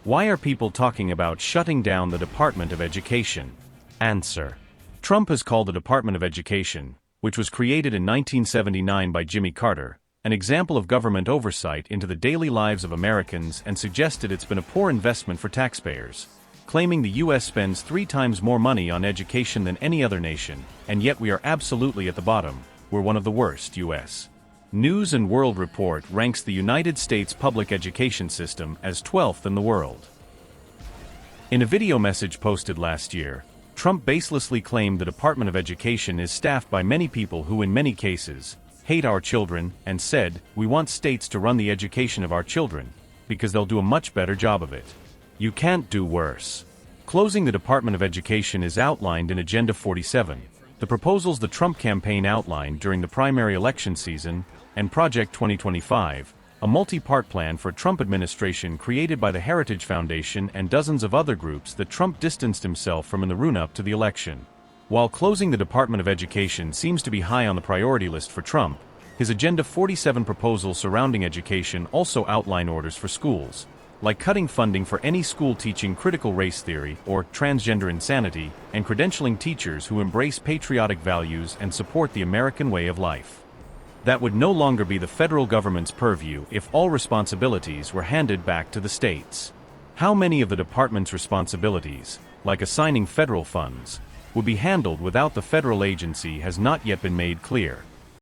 Why are people talking about shutting down the Department of Education? Answer. Trump has called the Department of Education, which was created in 1979 by Jimmy Carter, an example of government oversight into the daily lives of Americans and suggested it's been a poor investment for taxpayers, claiming the U.S. spends 3 times more money on education than any other nation, and yet we are absolutely at the bottom. We're one of the worst. U.S. News and World Report ranks the United States public education system as 12th in the world. In a video message posted last year, Trump baselessly claimed the Department of Education is staffed by many people who in many cases hate our children, and said, "We want states to run the education of our children, because they'll do a much better job of it. You can't do worse." Closing the Department of Education is outlined in Agenda 47, the proposals the Trump campaign outlined during the primary election season, and Project 2025, a multi-part plan for Trump administration created by the Heritage Foundation and dozens of other groups that Trump distanced himself from in the run-up to the election. While closing the Department of Education seems to be high on the priority list for Trump, his Agenda 47 proposals surrounding education also outline orders for schools, like cutting funding for any school teaching critical race theory or transgender insanity, and credentialing teachers who embrace patriotic values and support the American way of life. That would no longer be the federal government's purview if all responsibilities were handed back to the states. How many of the department's responsibilities, like assigning federal funds, would be handled without the federal agency has not yet been made clear.